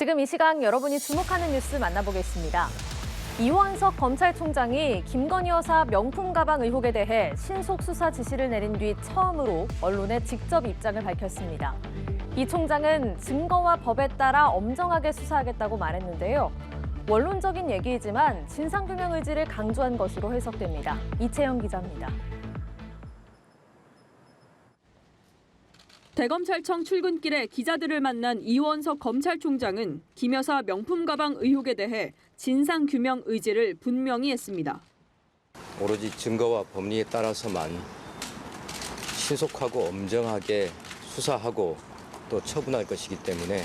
지금 이 시각 여러분이 주목하는 뉴스 만나보겠습니다. 이원석 검찰총장이 김건희 여사 명품 가방 의혹에 대해 신속 수사 지시를 내린 뒤 처음으로 언론에 직접 입장을 밝혔습니다. 이 총장은 증거와 법에 따라 엄정하게 수사하겠다고 말했는데요. 원론적인 얘기이지만 진상규명 의지를 강조한 것으로 해석됩니다. 이채영 기자입니다. 대검찰청 출근길에 기자들을 만난 이원석 검찰총장은 김 여사 명품 가방 의혹에 대해 진상규명 의지를 분명히 했습니다. 오로지 증거와 법리에 따라서만 신속하고 엄정하게 수사하고 또 처분할 것이기 때문에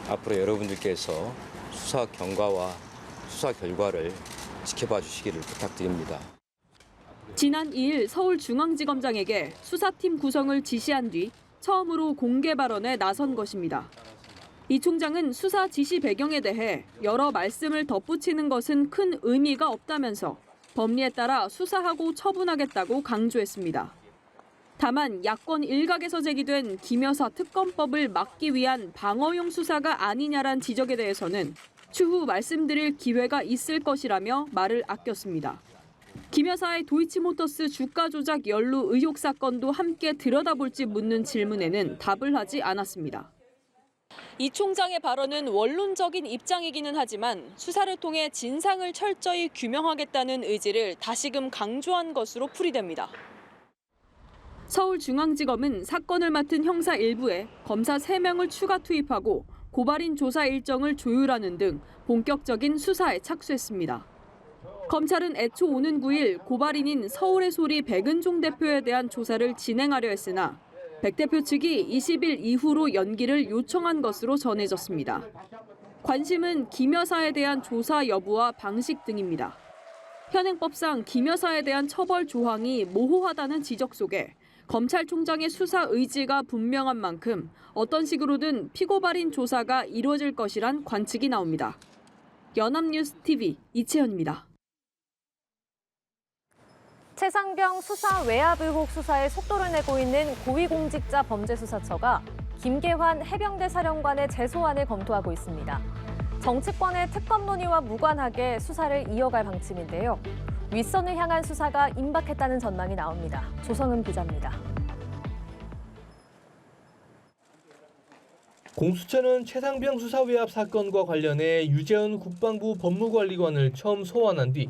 앞으로 여러분들께서 수사 경과와 수사 결과를 지켜봐 주시기를 부탁드립니다. 지난 2일 서울중앙지검장에게 수사팀 구성을 지시한 뒤 처음으로 공개 발언에 나선 것입니다. 이 총장은 수사 지시 배경에 대해 여러 말씀을 덧붙이는 것은 큰 의미가 없다면서 법리에 따라 수사하고 처분하겠다고 강조했습니다. 다만 야권 일각에서 제기된 김 여사 특검법을 막기 위한 방어용 수사가 아니냐란 지적에 대해서는 추후 말씀드릴 기회가 있을 것이라며 말을 아꼈습니다. 김 여사의 도이치모터스 주가 조작 연루 의혹 사건도 함께 들여다볼지 묻는 질문에는 답을 하지 않았습니다. 이 총장의 발언은 원론적인 입장이기는 하지만 수사를 통해 진상을 철저히 규명하겠다는 의지를 다시금 강조한 것으로 풀이됩니다. 서울중앙지검은 사건을 맡은 형사 일부에 검사 3명을 추가 투입하고 고발인 조사 일정을 조율하는 등 본격적인 수사에 착수했습니다. 검찰은 애초 오는 9일 고발인인 서울의 소리 백은종 대표에 대한 조사를 진행하려 했으나 백 대표 측이 20일 이후로 연기를 요청한 것으로 전해졌습니다. 관심은 김 여사에 대한 조사 여부와 방식 등입니다. 현행법상 김 여사에 대한 처벌 조항이 모호하다는 지적 속에 검찰총장의 수사 의지가 분명한 만큼 어떤 식으로든 피고발인 조사가 이루어질 것이란 관측이 나옵니다. 연합뉴스TV 이채연입니다. 최상병 수사 외압 의혹 수사에 속도를 내고 있는 고위공직자 범죄수사처가 김계환 해병대 사령관의 재소안을 검토하고 있습니다. 정치권의 특검 논의와 무관하게 수사를 이어갈 방침인데요. 윗선을 향한 수사가 임박했다는 전망이 나옵니다. 조성은 기자입니다. 공수처는 최상병 수사 외압 사건과 관련해 유재현 국방부 법무관리관을 처음 소환한 뒤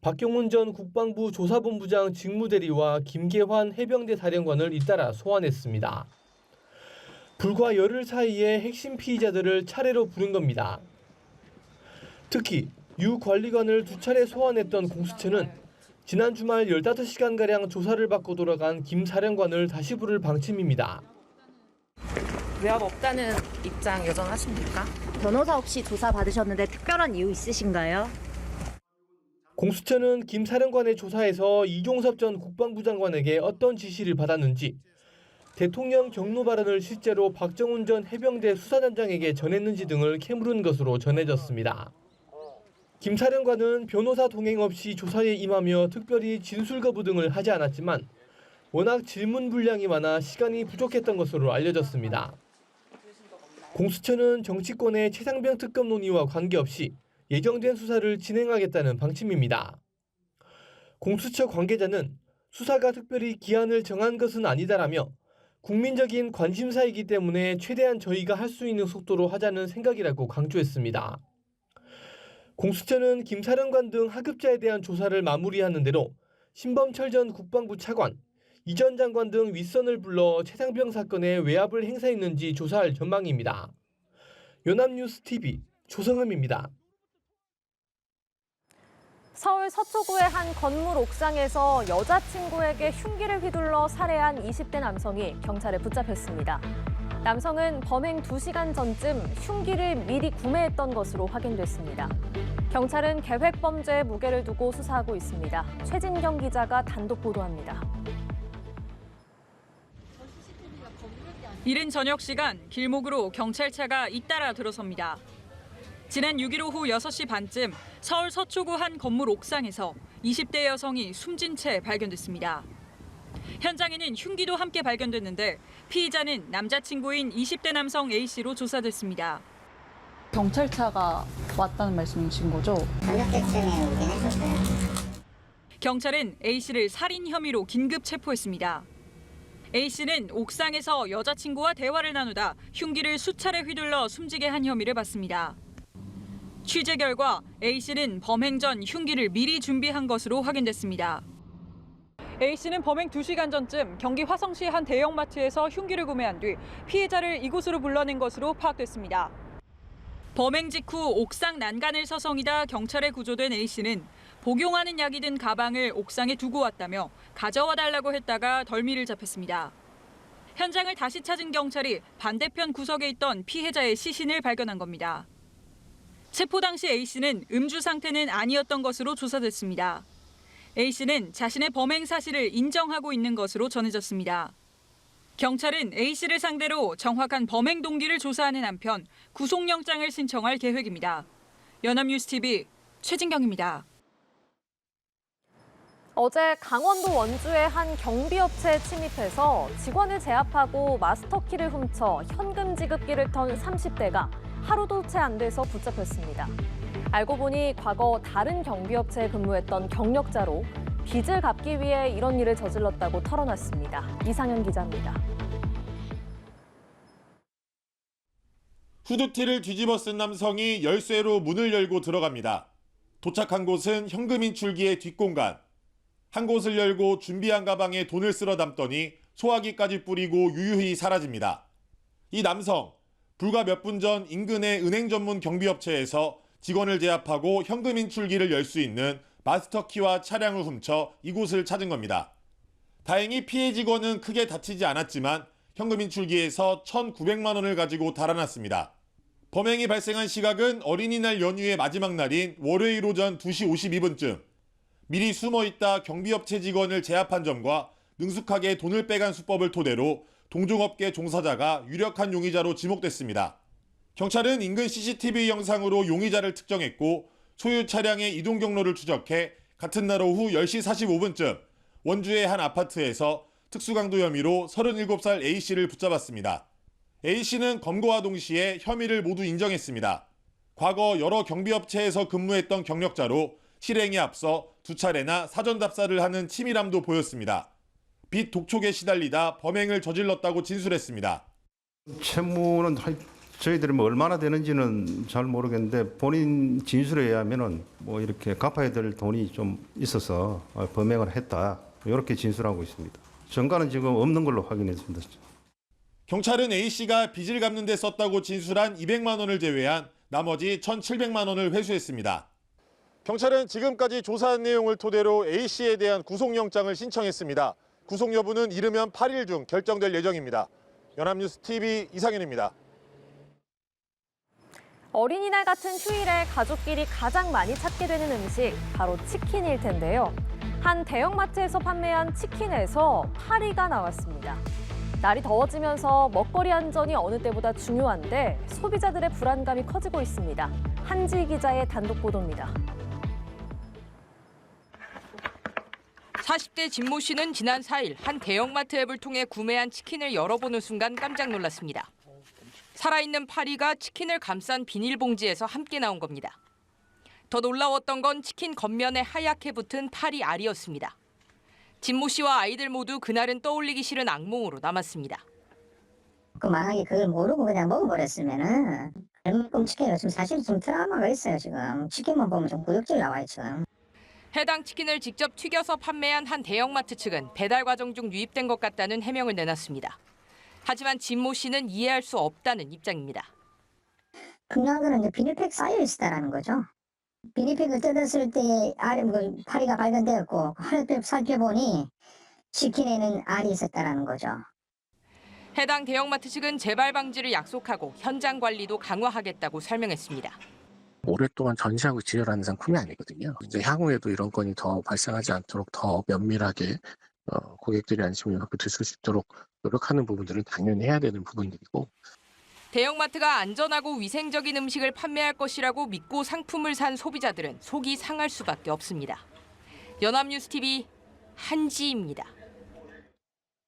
박경훈 전 국방부 조사본부장 직무대리와 김계환 해병대 사령관을 잇따라 소환했습니다. 불과 열흘 사이에 핵심 피의자들을 차례로 부른 겁니다. 특히 유 관리관을 2차례 소환했던 공수처는 지난 주말 15시간가량 조사를 받고 돌아간 김 사령관을 다시 부를 방침입니다. 외압 없다는 입장 여전하십니까? 변호사 없이 조사 받으셨는데 특별한 이유 있으신가요? 공수처는 김 사령관의 조사에서 이종섭 전 국방부 장관에게 어떤 지시를 받았는지, 대통령 경로 발언을 실제로 박정훈 전 해병대 수사단장에게 전했는지 등을 캐물은 것으로 전해졌습니다. 김 사령관은 변호사 동행 없이 조사에 임하며 특별히 진술 거부 등을 하지 않았지만 워낙 질문 분량이 많아 시간이 부족했던 것으로 알려졌습니다. 공수처는 정치권의 최상병 특검 논의와 관계없이 예정된 수사를 진행하겠다는 방침입니다. 공수처 관계자는 수사가 특별히 기한을 정한 것은 아니다라며 국민적인 관심사이기 때문에 최대한 저희가 할 수 있는 속도로 하자는 생각이라고 강조했습니다. 공수처는 김 사령관 등 하급자에 대한 조사를 마무리하는 대로 신범철 전 국방부 차관, 이 전 장관 등 윗선을 불러 최상병 사건에 외압을 행사했는지 조사할 전망입니다. 연합뉴스TV 조성흠입니다. 서울 서초구의 한 건물 옥상에서 여자친구에게 흉기를 휘둘러 살해한 20대 남성이 경찰에 붙잡혔습니다. 남성은 범행 2시간 전쯤 흉기를 미리 구매했던 것으로 확인됐습니다. 경찰은 계획범죄의 무게를 두고 수사하고 있습니다. 최진경 기자가 단독 보도합니다. 이른 저녁 시간 길목으로 경찰차가 잇따라 들어섭니다. 지난 6일 오후 6시 반쯤 서울 서초구 한 건물 옥상에서 20대 여성이 숨진 채 발견됐습니다. 현장에는 흉기도 함께 발견됐는데 피의자는 남자친구인 20대 남성 A씨로 조사됐습니다. 경찰차가 왔다는 말씀이신 거죠? 저녁 때쯤에 오긴 했었어요. 경찰은 A씨를 살인 혐의로 긴급 체포했습니다. A씨는 옥상에서 여자친구와 대화를 나누다 흉기를 수차례 휘둘러 숨지게 한 혐의를 받습니다. 취재 결과 A씨는 범행 전 흉기를 미리 준비한 것으로 확인됐습니다. A씨는 범행 2시간 전쯤 경기 화성시의 한 대형마트에서 흉기를 구매한 뒤 피해자를 이곳으로 불러낸 것으로 파악됐습니다. 범행 직후 옥상 난간을 서성이다 경찰에 구조된 A씨는 복용하는 약이 든 가방을 옥상에 두고 왔다며 가져와 달라고 했다가 덜미를 잡혔습니다. 현장을 다시 찾은 경찰이 반대편 구석에 있던 피해자의 시신을 발견한 겁니다. 체포 당시 A씨는 음주 상태는 아니었던 것으로 조사됐습니다. A씨는 자신의 범행 사실을 인정하고 있는 것으로 전해졌습니다. 경찰은 A씨를 상대로 정확한 범행 동기를 조사하는 한편 구속영장을 신청할 계획입니다. 연합뉴스TV 최진경입니다. 어제 강원도 원주의 한 경비업체에 침입해서 직원을 제압하고 마스터키를 훔쳐 현금 지급기를 턴 30대가 하루도 채 안 돼서 붙잡혔습니다. 알고 보니 과거 다른 경비업체에 근무했던 경력자로 빚을 갚기 위해 이런 일을 저질렀다고 털어놨습니다. 이상현 기자입니다. 후드티를 뒤집어 쓴 남성이 열쇠로 문을 열고 들어갑니다. 도착한 곳은 현금 인출기의 뒷공간. 한 곳을 열고 준비한 가방에 돈을 쓸어 담더니 소화기까지 뿌리고 유유히 사라집니다. 이 남성, 불과 몇 분 전 인근의 은행 전문 경비업체에서 직원을 제압하고 현금 인출기를 열 수 있는 마스터키와 차량을 훔쳐 이곳을 찾은 겁니다. 다행히 피해 직원은 크게 다치지 않았지만 현금 인출기에서 1,900만 원을 가지고 달아났습니다. 범행이 발생한 시각은 어린이날 연휴의 마지막 날인 월요일 오전 2시 52분쯤. 미리 숨어있다 경비업체 직원을 제압한 점과 능숙하게 돈을 빼간 수법을 토대로 동종업계 종사자가 유력한 용의자로 지목됐습니다. 경찰은 인근 CCTV 영상으로 용의자를 특정했고 소유 차량의 이동 경로를 추적해 같은 날 오후 10시 45분쯤 원주의 한 아파트에서 특수강도 혐의로 37살 A씨를 붙잡았습니다. A씨는 검거와 동시에 혐의를 모두 인정했습니다. 과거 여러 경비업체에서 근무했던 경력자로 실행에 앞서 2차례나 사전 답사를 하는 치밀함도 보였습니다. 빚 독촉에 시달리다 범행을 저질렀다고 진술했습니다. 채무는 저희들이 얼마나 되는지는 잘 모르겠는데 본인 진술에 의하면은 이렇게 갚아야 될 돈이 좀 있어서 범행을 했다. 이렇게 진술하고 있습니다. 전가는 지금 없는 걸로 확인했습니다. 경찰은 A씨가 빚을 갚는 데 썼다고 진술한 200만 원을 제외한 나머지 1,700만 원을 회수했습니다. 경찰은 지금까지 조사한 내용을 토대로 A씨에 대한 구속영장을 신청했습니다. 구속 여부는 이르면 8일 중 결정될 예정입니다. 연합뉴스TV 이상현입니다. 어린이날 같은 휴일에 가족끼리 가장 많이 찾게 되는 음식, 바로 치킨일 텐데요. 한 대형마트에서 판매한 치킨에서 파리가 나왔습니다. 날이 더워지면서 먹거리 안전이 어느 때보다 중요한데 소비자들의 불안감이 커지고 있습니다. 한지 기자의 단독 보도입니다. 40대 진모 씨는 지난 4일 한 대형마트 앱을 통해 구매한 치킨을 열어보는 순간 깜짝 놀랐습니다. 살아있는 파리가 치킨을 감싼 비닐봉지에서 함께 나온 겁니다. 더 놀라웠던 건 치킨 겉면에 하얗게 붙은 파리 알이었습니다. 진모 씨와 아이들 모두 그날은 떠올리기 싫은 악몽으로 남았습니다. 만약에 그걸 모르고 그냥 먹어버렸으면은 얼마나 끔찍해요. 지금 사실 좀 트라우마가 있어요. 지금 치킨만 보면 좀 구역질 나와요. 지금. 해당 치킨을 직접 튀겨서 판매한 한 대형마트 측은 배달 과정 중 유입된 것 같다는 해명을 내놨습니다. 하지만 진모 씨는 이해할 수 없다는 입장입니다. 중요한 거는 이제 비닐팩 쌓여 있었다라는 거죠. 비닐팩을 뜯었을 때 알에 파리가 발견되었고 살펴보니 치킨에는 알이 있었다라는 거죠. 해당 대형마트 측은 재발 방지를 약속하고 현장 관리도 강화하겠다고 설명했습니다. 오랫동안 전시하고 지혈하는 상품이 아니거든요. 이제 향후에도 이런 건이 더 발생하지 않도록 더 면밀하게 고객들이 안심을 갖고 드실 수 있도록 노력하는 부분들은 당연히 해야 되는 부분들이고. 대형마트가 안전하고 위생적인 음식을 판매할 것이라고 믿고 상품을 산 소비자들은 속이 상할 수밖에 없습니다. 연합뉴스TV 한지입니다.